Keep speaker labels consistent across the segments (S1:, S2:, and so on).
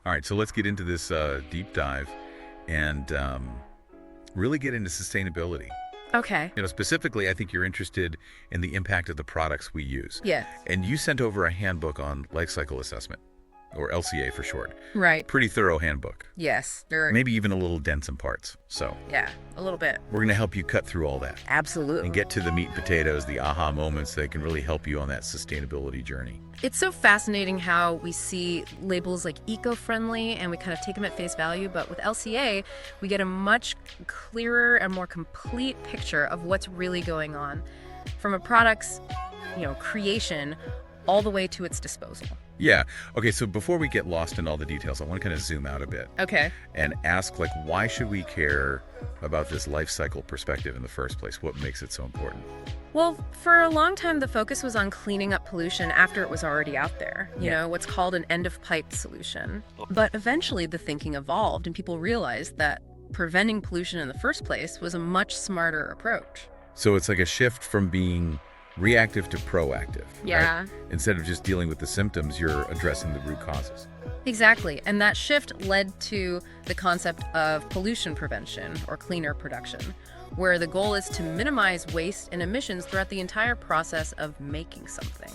S1: All right, so let's get into this deep dive and really get into sustainability.
S2: Okay.
S1: Specifically, I think you're interested in the impact of the products we use.
S2: Yes.
S1: And you sent over a handbook on life cycle assessment, or LCA for short.
S2: Right.
S1: Pretty thorough handbook.
S2: Yes.
S1: Maybe even a little dense in parts. So
S2: Yeah, a little bit.
S1: we're going to help you cut through all that
S2: Absolutely.
S1: and get to the meat and potatoes, the aha moments that can really help you on that sustainability journey.
S2: It's so fascinating how we see labels like eco-friendly and we kind of take them at face value, but with LCA, we get a much clearer and more complete picture of what's really going on from a product's, creation all the way to its disposal.
S1: Yeah. Okay, so before we get lost in all the details, I want to kind of zoom out a bit.
S2: Okay.
S1: And ask, why should we care about this life cycle perspective in the first place? What makes it so important?
S2: Well, for a long time, the focus was on cleaning up pollution after it was already out there, what's called an end-of-pipe solution. But eventually the thinking evolved and people realized that preventing pollution in the first place was a much smarter approach.
S1: So it's like a shift from being reactive to proactive.
S2: Yeah.
S1: Right? Instead of just dealing with the symptoms, you're addressing the root causes.
S2: Exactly. And that shift led to the concept of pollution prevention or cleaner production, where the goal is to minimize waste and emissions throughout the entire process of making something.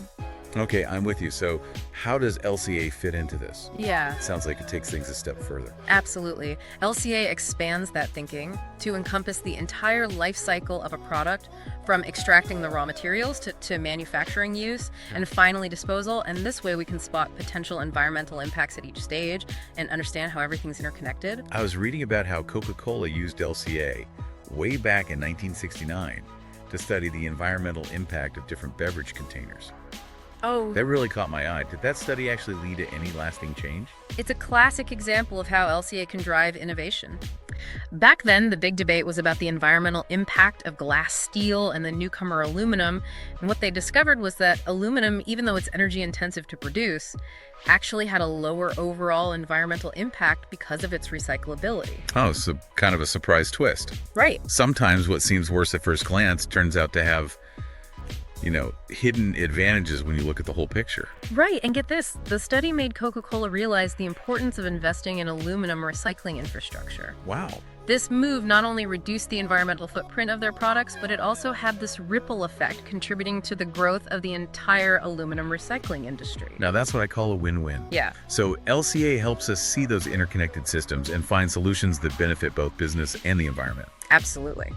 S1: Okay, I'm with you. So how does LCA fit into this?
S2: Yeah.
S1: Sounds like it takes things a step further.
S2: Absolutely. LCA expands that thinking to encompass the entire life cycle of a product, from extracting the raw materials to manufacturing use and finally disposal. And this way we can spot potential environmental impacts at each stage and understand how everything's interconnected.
S1: I was reading about how Coca-Cola used LCA way back in 1969 to study the environmental impact of different beverage containers.
S2: Oh,
S1: That really caught my eye. Did that study actually lead to any lasting change?
S2: it's a classic example of how LCA can drive innovation. Back then, the big debate was about the environmental impact of glass steel and the newcomer aluminum. And what they discovered was that aluminum, even though it's energy intensive to produce, actually had a lower overall environmental impact because of its recyclability.
S1: Oh, so kind of a surprise twist.
S2: Right.
S1: Sometimes what seems worse at first glance turns out to have, hidden advantages when you look at the whole picture.
S2: Right, and get this, the study made Coca-Cola realize the importance of investing in aluminum recycling infrastructure.
S1: Wow.
S2: This move not only reduced the environmental footprint of their products, but it also had this ripple effect, contributing to the growth of the entire aluminum recycling industry.
S1: Now that's what I call a win-win.
S2: Yeah.
S1: So LCA helps us see those interconnected systems and find solutions that benefit both business and the environment.
S2: Absolutely.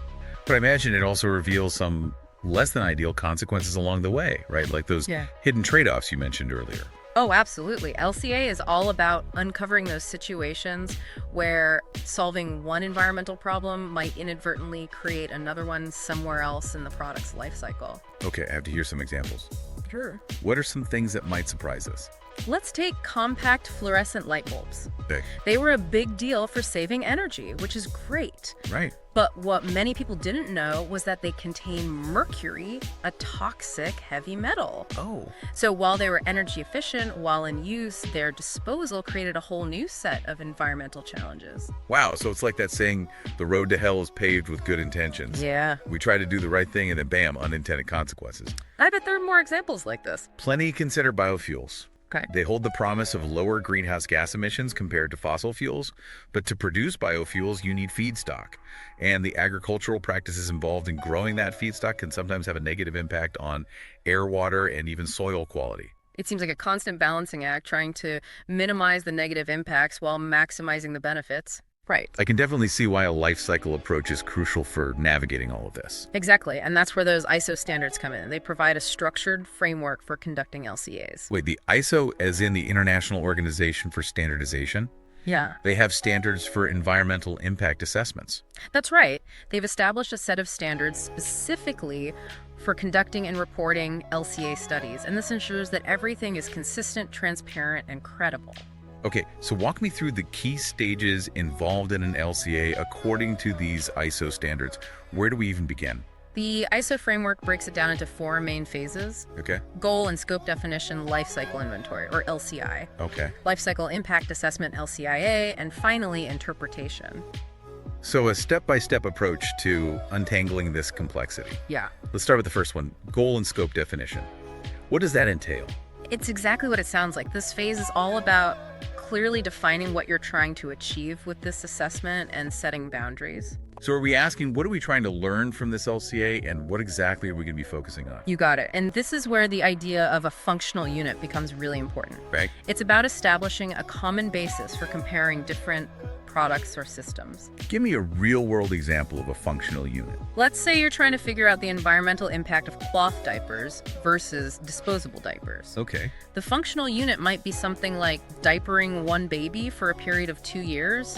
S1: But I imagine it also reveals some less than ideal consequences along the way, right? Like those hidden trade-offs you mentioned earlier.
S2: Oh, absolutely. LCA is all about uncovering those situations where solving one environmental problem might inadvertently create another one somewhere else in the product's life cycle.
S1: Okay, I have to hear some examples.
S2: Sure.
S1: What are some things that might surprise us?
S2: Let's take compact fluorescent light bulbs.
S1: Okay.
S2: They were a big deal for saving energy, which is great.
S1: Right.
S2: But what many people didn't know was that they contain mercury, a toxic heavy metal.
S1: Oh.
S2: So while they were energy efficient, while in use, their disposal created a whole new set of environmental challenges.
S1: Wow, so it's like that saying, the road to hell is paved with good intentions.
S2: Yeah.
S1: We try to do the right thing and then bam, unintended consequences.
S2: I bet there are more examples like this.
S1: Plenty consider biofuels.
S2: Okay.
S1: They hold the promise of lower greenhouse gas emissions compared to fossil fuels, but to produce biofuels, you need feedstock. And the agricultural practices involved in growing that feedstock can sometimes have a negative impact on air, water, and even soil quality.
S2: It seems like a constant balancing act, trying to minimize the negative impacts while maximizing the benefits. Right.
S1: I can definitely see why a life cycle approach is crucial for navigating all of this.
S2: Exactly. And that's where those ISO standards come in. They provide a structured framework for conducting LCAs.
S1: Wait, the ISO as in the International Organization for Standardization?
S2: Yeah.
S1: They have standards for environmental impact assessments.
S2: That's right. They've established a set of standards specifically for conducting and reporting LCA studies. And this ensures that everything is consistent, transparent, and credible.
S1: Okay, so walk me through the key stages involved in an LCA according to these ISO standards. Where do we even begin?
S2: The ISO framework breaks it down into 4 main phases.
S1: Okay.
S2: Goal and scope definition, life cycle inventory, or LCI.
S1: Okay.
S2: Life cycle impact assessment, LCIA, and finally, interpretation.
S1: So a step-by-step approach to untangling this complexity.
S2: Yeah.
S1: Let's start with the first one, goal and scope definition. What does that entail?
S2: It's exactly what it sounds like. This phase is all about clearly defining what you're trying to achieve with this assessment and setting boundaries.
S1: So are we asking, what are we trying to learn from this LCA, and what exactly are we going to be focusing on?
S2: You got it. And this is where the idea of a functional unit becomes really important.
S1: Right?
S2: It's about establishing a common basis for comparing different products or systems.
S1: Give me a real-world example of a functional unit.
S2: Let's say you're trying to figure out the environmental impact of cloth diapers versus disposable diapers.
S1: Okay.
S2: The functional unit might be something like diapering one baby for a period of 2 years.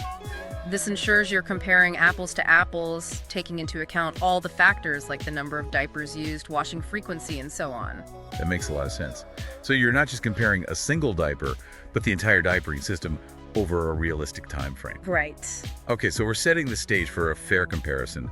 S2: This ensures you're comparing apples to apples, taking into account all the factors like the number of diapers used, washing frequency, and so on.
S1: That makes a lot of sense. So you're not just comparing a single diaper, but the entire diapering system over a realistic time frame.
S2: Right.
S1: Okay, so we're setting the stage for a fair comparison.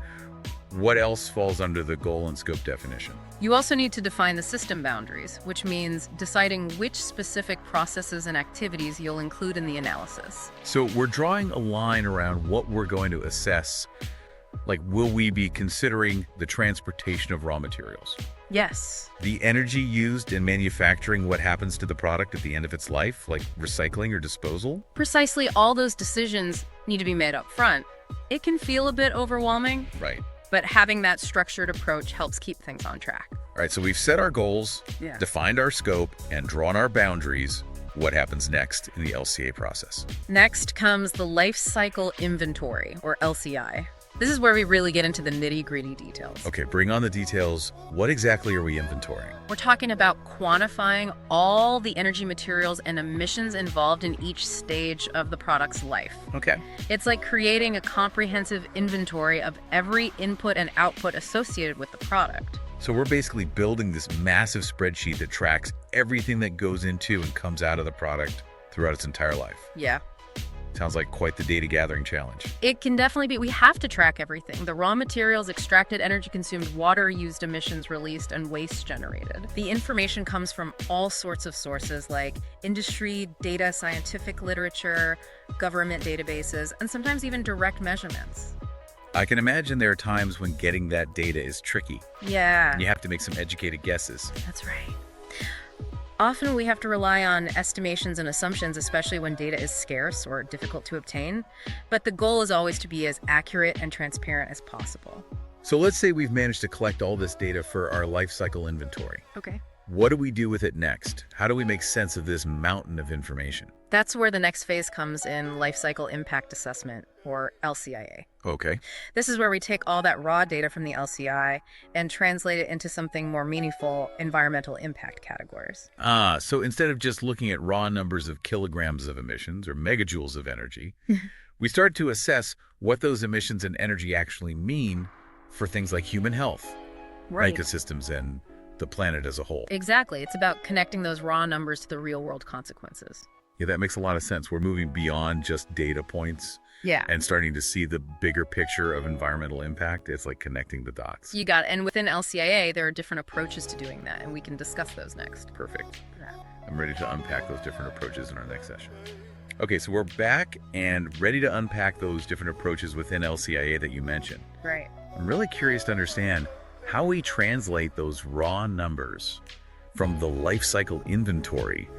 S1: What else falls under the goal and scope definition?
S2: You also need to define the system boundaries, which means deciding which specific processes and activities you'll include in the analysis.
S1: So we're drawing a line around what we're going to assess. Like, will we be considering the transportation of raw materials?
S2: Yes.
S1: The energy used in manufacturing what happens to the product at the end of its life, like recycling or disposal?
S2: Precisely all those decisions need to be made up front. It can feel a bit overwhelming,
S1: Right.
S2: but having that structured approach helps keep things on track.
S1: All right, so we've set our goals,
S2: Yeah.
S1: defined our scope, and drawn our boundaries. What happens next in the LCA process?
S2: Next comes the life cycle inventory, or LCI. This is where we really get into the nitty-gritty details.
S1: Okay, bring on the details. What exactly are we inventorying?
S2: We're talking about quantifying all the energy, materials, and emissions involved in each stage of the product's life.
S1: Okay.
S2: It's like creating a comprehensive inventory of every input and output associated with the product.
S1: So we're basically building this massive spreadsheet that tracks everything that goes into and comes out of the product throughout its entire life.
S2: Yeah.
S1: Sounds like quite the data gathering challenge.
S2: It can definitely be. We have to track everything. The raw materials extracted, energy consumed, water used, emissions released, and waste generated. The information comes from all sorts of sources like industry, data, scientific literature, government databases, and sometimes even direct measurements.
S1: I can imagine there are times when getting that data is tricky.
S2: Yeah,
S1: You have to make some educated guesses.
S2: that's right. Often we have to rely on estimations and assumptions, especially when data is scarce or difficult to obtain. But the goal is always to be as accurate and transparent as possible.
S1: So let's say we've managed to collect all this data for our life cycle inventory.
S2: Okay.
S1: What do we do with it next? How do we make sense of this mountain of information?
S2: That's where the next phase comes in life cycle impact assessment, or LCIA.
S1: Okay.
S2: This is where we take all that raw data from the LCI and translate it into something more meaningful, environmental impact categories.
S1: So instead of just looking at raw numbers of kilograms of emissions or megajoules of energy, we start to assess what those emissions and energy actually mean for things like human health, ecosystems, and the planet as a whole.
S2: Exactly. It's about connecting those raw numbers to the real-world consequences.
S1: Yeah, that makes a lot of sense. We're moving beyond just data points
S2: Yeah.
S1: and starting to see the bigger picture of environmental impact. It's like connecting the dots.
S2: You got it. And within LCIA, there are different approaches to doing that, and we can discuss those next.
S1: Perfect.
S2: Yeah.
S1: I'm ready to unpack those different approaches in our next session. Okay, so we're back and ready to unpack those different approaches within LCIA that you mentioned.
S2: Right.
S1: I'm really curious to understand how we translate those raw numbers from the life cycle inventory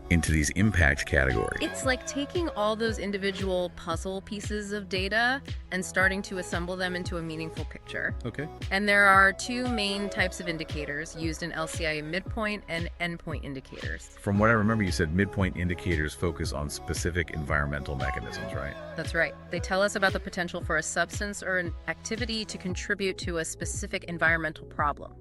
S1: into these impact categories.
S2: It's like taking all those individual puzzle pieces of data and starting to assemble them into a meaningful picture.
S1: Okay.
S2: And there are two main types of indicators used in LCIA: midpoint and endpoint indicators.
S1: From what I remember, you said midpoint indicators focus on specific environmental mechanisms, right?
S2: That's right. They tell us about the potential for a substance or an activity to contribute to a specific environmental problem.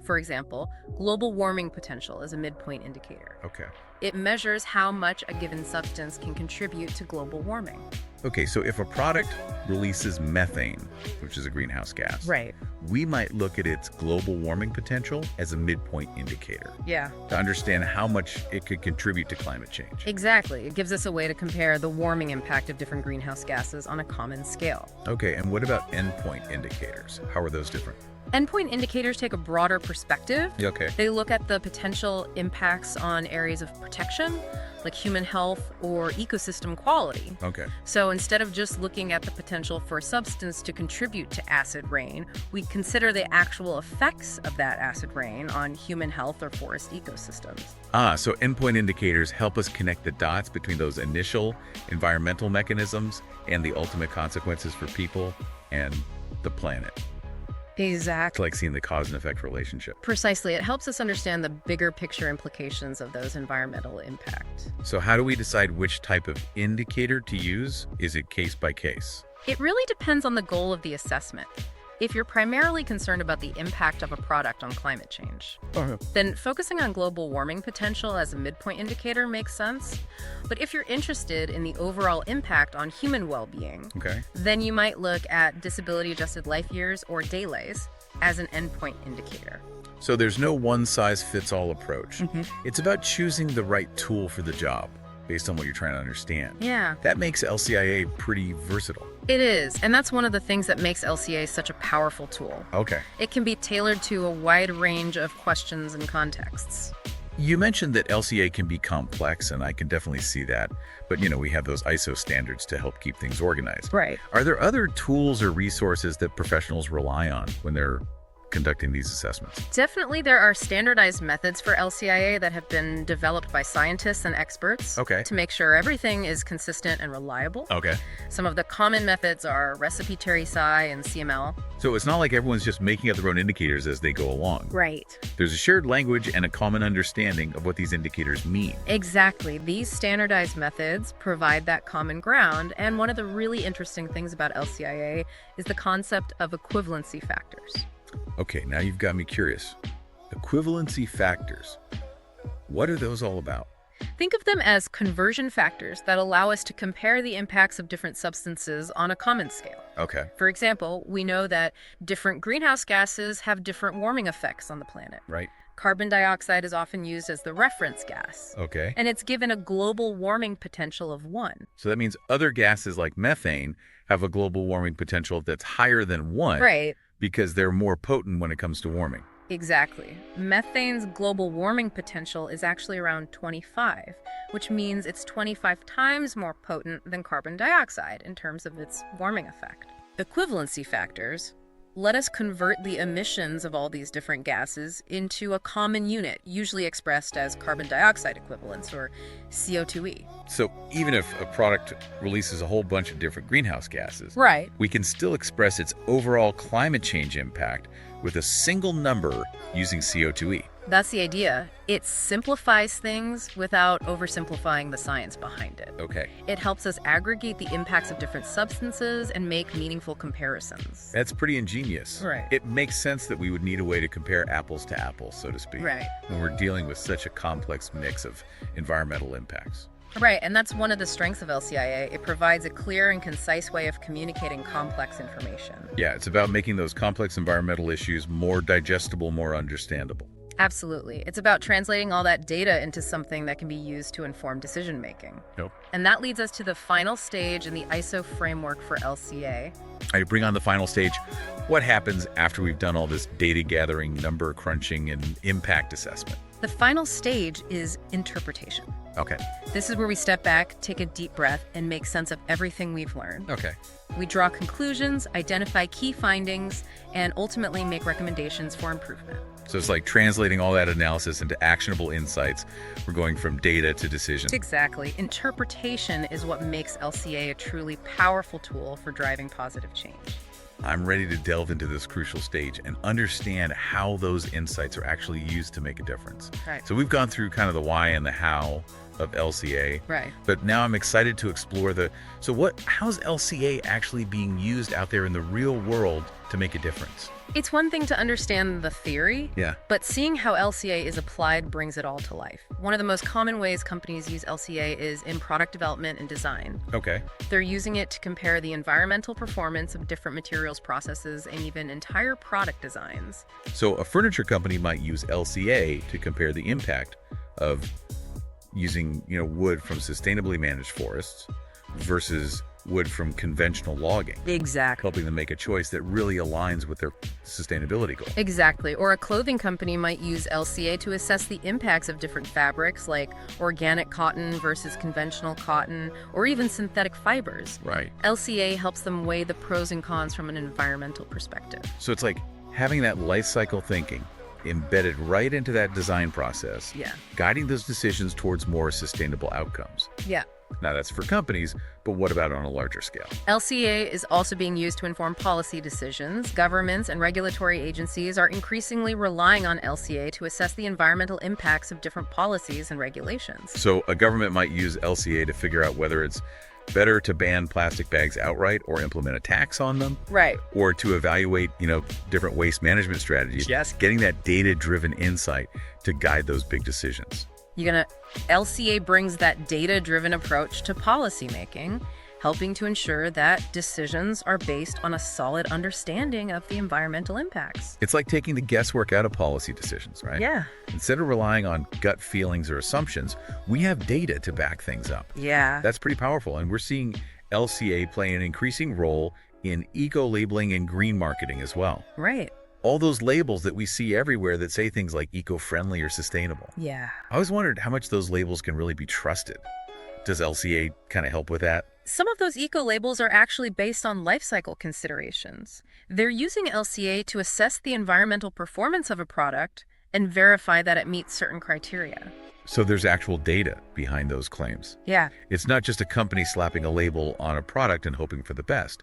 S2: For example, global warming potential is a midpoint indicator.
S1: Okay.
S2: It measures how much a given substance can contribute to global warming.
S1: Okay, so if a product releases methane, which is a greenhouse gas,
S2: Right.
S1: we might look at its global warming potential as a midpoint indicator
S2: Yeah.
S1: to understand how much it could contribute to climate change.
S2: Exactly. It gives us a way to compare the warming impact of different greenhouse gases on a common scale.
S1: Okay, and what about endpoint indicators? How are those different?
S2: Endpoint indicators take a broader perspective.
S1: Okay.
S2: They look at the potential impacts on areas of protection, like human health or ecosystem quality.
S1: Okay.
S2: So instead of just looking at the potential for a substance to contribute to acid rain, we consider the actual effects of that acid rain on human health or forest ecosystems.
S1: So endpoint indicators help us connect the dots between those initial environmental mechanisms and the ultimate consequences for people and the planet. It's
S2: Exactly.
S1: like seeing the cause and effect relationship.
S2: Precisely. It helps us understand the bigger picture implications of those environmental impacts.
S1: So how do we decide which type of indicator to use? Is it case by case?
S2: It really depends on the goal of the assessment. If you're primarily concerned about the impact of a product on climate change, then focusing on global warming potential as a midpoint indicator makes sense. But if you're interested in the overall impact on human well-being,
S1: Okay.
S2: then you might look at disability-adjusted life years or DALYs as an endpoint indicator.
S1: So there's no one-size-fits-all approach. It's about choosing the right tool for the job based on what you're trying to understand.
S2: Yeah,
S1: That makes LCIA pretty versatile.
S2: it is. And that's one of the things that makes LCA such a powerful tool.
S1: Okay.
S2: It can be tailored to a wide range of questions and contexts.
S1: You mentioned that LCA can be complex, and I can definitely see that. But, we have those ISO standards to help keep things organized.
S2: Right.
S1: Are there other tools or resources that professionals rely on when they're conducting these assessments?
S2: Definitely, there are standardized methods for LCIA that have been developed by scientists and experts
S1: Okay.
S2: to make sure everything is consistent and reliable.
S1: Okay.
S2: Some of the common methods are recipe Terry Psi and CML.
S1: So it's not like everyone's just making up their own indicators as they go along.
S2: Right.
S1: There's a shared language and a common understanding of what these indicators mean.
S2: Exactly. These standardized methods provide that common ground, and one of the really interesting things about LCIA is the concept of equivalency factors.
S1: Okay, now you've got me curious. Equivalency factors. What are those all about?
S2: Think of them as conversion factors that allow us to compare the impacts of different substances on a common scale.
S1: Okay,
S2: For example, we know that different greenhouse gases have different warming effects on the planet.
S1: right.
S2: Carbon dioxide is often used as the reference gas,
S1: Okay.
S2: and it's given a global warming potential of 1.
S1: So that means other gases like methane have a global warming potential that's higher than 1
S2: Right.
S1: because they're more potent when it comes to warming.
S2: Exactly. Methane's global warming potential is actually around 25, which means it's 25 times more potent than carbon dioxide in terms of its warming effect. Equivalency factors let us convert the emissions of all these different gases into a common unit, usually expressed as carbon dioxide equivalents, or CO2e.
S1: So even if a product releases a whole bunch of different greenhouse gases,
S2: Right.
S1: we can still express its overall climate change impact with a single number using CO2e.
S2: That's the idea. It simplifies things without oversimplifying the science behind it.
S1: Okay,
S2: It helps us aggregate the impacts of different substances and make meaningful comparisons.
S1: that's pretty ingenious.
S2: Right.
S1: It makes sense that we would need a way to compare apples to apples, so to speak,
S2: Right.
S1: when we're dealing with such a complex mix of environmental impacts.
S2: Right, and that's one of the strengths of LCIA. It provides a clear and concise way of communicating complex information.
S1: Yeah, it's about making those complex environmental issues more digestible, more understandable.
S2: Absolutely. It's about translating all that data into something that can be used to inform decision making.
S1: Nope.
S2: And that leads us to the final stage in the ISO framework for LCA.
S1: I bring on the final stage. What happens after we've done all this data gathering, number crunching, and impact assessment?
S2: The final stage is interpretation.
S1: Okay.
S2: This is where we step back, take a deep breath, and make sense of everything we've learned.
S1: Okay.
S2: We draw conclusions, identify key findings, and ultimately make recommendations for improvement.
S1: So it's like translating all that analysis into actionable insights. We're going from data to decision.
S2: Exactly. Interpretation is what makes LCA a truly powerful tool for driving positive change.
S1: I'm ready to delve into this crucial stage and understand how those insights are actually used to make a difference.
S2: Right.
S1: So we've gone through kind of the why and the how of LCA,
S2: Right.
S1: but now I'm excited to explore how's LCA actually being used out there in the real world to make a difference?
S2: It's one thing to understand the theory,
S1: Yeah.
S2: but seeing how LCA is applied brings it all to life. One of the most common ways companies use LCA is in product development and design.
S1: Okay.
S2: They're using it to compare the environmental performance of different materials processes and even entire product designs.
S1: So a furniture company might use LCA to compare the impact of using, wood from sustainably managed forests versus wood from conventional logging,
S2: Exactly.
S1: helping them make a choice that really aligns with their sustainability goal.
S2: Exactly. Or a clothing company might use LCA to assess the impacts of different fabrics, like organic cotton versus conventional cotton, or even synthetic fibers.
S1: Right.
S2: LCA helps them weigh the pros and cons from an environmental perspective.
S1: So it's like having that life cycle thinking embedded right into that design process,
S2: Yeah.
S1: guiding those decisions towards more sustainable outcomes.
S2: Yeah.
S1: Now that's for companies, but what about on a larger scale?
S2: LCA is also being used to inform policy decisions. Governments and regulatory agencies are increasingly relying on LCA to assess the environmental impacts of different policies and regulations.
S1: So a government might use LCA to figure out whether it's better to ban plastic bags outright or implement a tax on them,
S2: Right.
S1: or to evaluate, different waste management strategies.
S2: Yes.
S1: Getting that data-driven insight to guide those big decisions.
S2: LCA brings that data-driven approach to policymaking, helping to ensure that decisions are based on a solid understanding of the environmental impacts.
S1: It's like taking the guesswork out of policy decisions, right?
S2: Yeah.
S1: Instead of relying on gut feelings or assumptions, we have data to back things up.
S2: Yeah.
S1: That's pretty powerful, and we're seeing LCA play an increasing role in eco-labeling and green marketing as well.
S2: Right.
S1: All those labels that we see everywhere that say things like eco-friendly or sustainable.
S2: Yeah.
S1: I always wondered how much those labels can really be trusted. Does LCA kind of help with that?
S2: Some of those eco-labels are actually based on life cycle considerations. They're using LCA to assess the environmental performance of a product and verify that it meets certain criteria.
S1: So there's actual data behind those claims.
S2: Yeah.
S1: It's not just a company slapping a label on a product and hoping for the best.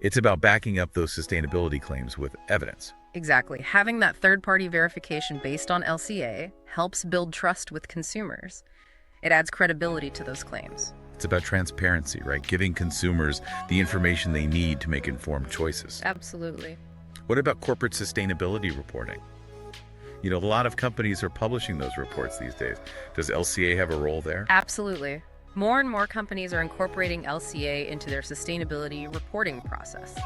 S1: It's about backing up those sustainability claims with evidence.
S2: Exactly. Having that third-party verification based on LCA helps build trust with consumers. It adds credibility to those claims.
S1: It's about transparency, right? Giving consumers the information they need to make informed choices.
S2: Absolutely.
S1: What about corporate sustainability reporting? A lot of companies are publishing those reports these days. Does LCA have a role there?
S2: Absolutely. More and more companies are incorporating LCA into their sustainability reporting process.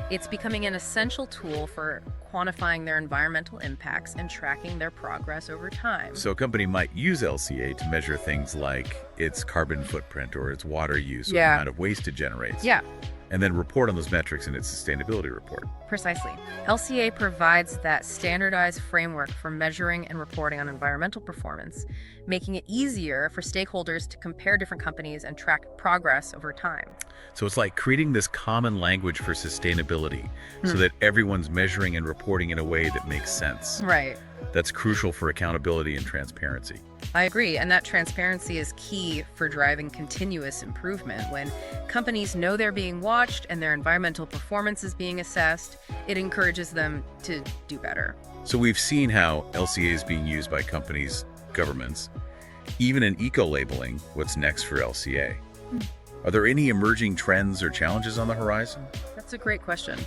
S2: It's becoming an essential tool for quantifying their environmental impacts and tracking their progress over time.
S1: So a company might use LCA to measure things like its carbon footprint or its water use or the amount of waste it generates.
S2: Yeah,
S1: And then report on those metrics in its sustainability report.
S2: precisely. LCA provides that standardized framework for measuring and reporting on environmental performance, making it easier for stakeholders to compare different companies and track progress over time.
S1: So it's like creating this common language for sustainability so that everyone's measuring and reporting in a way that makes sense.
S2: Right.
S1: That's crucial for accountability and transparency.
S2: I agree, and that transparency is key for driving continuous improvement. When companies know they're being watched and their environmental performance is being assessed, it encourages them to do better.
S1: So we've seen how LCA is being used by companies, governments, even in eco-labeling. What's next for LCA? Are there any emerging trends or challenges on the horizon?
S2: That's a great question.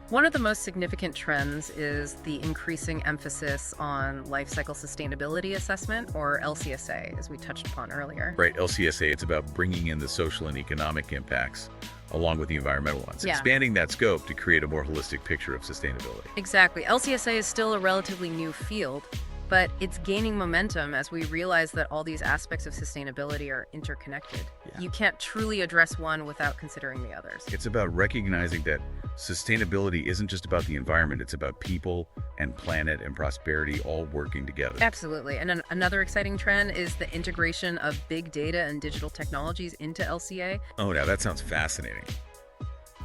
S2: One of the most significant trends is the increasing emphasis on life cycle sustainability assessment, or LCSA, as we touched upon earlier.
S1: Right, LCSA, it's about bringing in the social and economic impacts along with the environmental ones,
S2: Yeah.
S1: expanding that scope to create a more holistic picture of sustainability.
S2: Exactly. LCSA is still a relatively new field, but it's gaining momentum as we realize that all these aspects of sustainability are interconnected.
S1: Yeah.
S2: You can't truly address one without considering the others.
S1: It's about recognizing that sustainability isn't just about the environment, it's about people and planet and prosperity all working together.
S2: Absolutely. And another exciting trend is the integration of big data and digital technologies into LCA.
S1: Oh, now that sounds fascinating.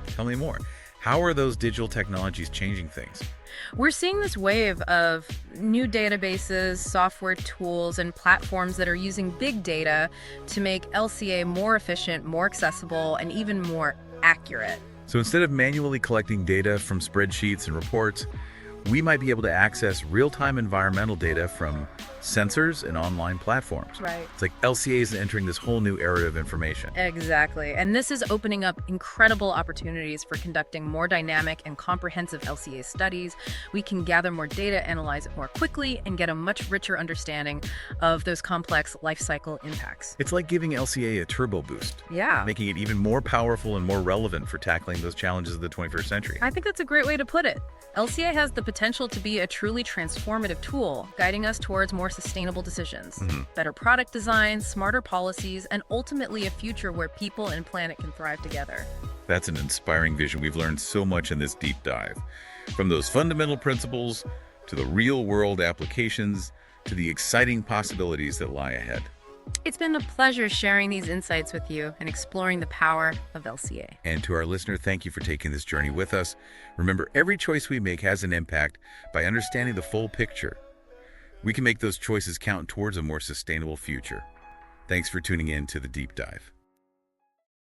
S1: Tell me more. How are those digital technologies changing things?
S2: We're seeing this wave of new databases, software tools, and platforms that are using big data to make LCA more efficient, more accessible, and even more accurate.
S1: So instead of manually collecting data from spreadsheets and reports, we might be able to access real-time environmental data from sensors and online platforms.
S2: Right.
S1: It's like LCA is entering this whole new era of information.
S2: Exactly. And this is opening up incredible opportunities for conducting more dynamic and comprehensive LCA studies. We can gather more data, analyze it more quickly, and get a much richer understanding of those complex life cycle impacts.
S1: It's like giving LCA a turbo boost,
S2: Yeah.
S1: making it even more powerful and more relevant for tackling those challenges of the 21st century.
S2: I think that's a great way to put it. LCA has the potential to be a truly transformative tool, guiding us towards more sustainable decisions,
S1: Mhm.
S2: better product design, smarter policies, and ultimately a future where people and planet can thrive together.
S1: That's an inspiring vision. We've learned so much in this deep dive. From those fundamental principles to the real-world applications to the exciting possibilities that lie ahead.
S2: It's been a pleasure sharing these insights with you and exploring the power of LCA.
S1: And to our listener, thank you for taking this journey with us. Remember, every choice we make has an impact. By understanding the full picture, we can make those choices count towards a more sustainable future. Thanks for tuning in to the deep dive.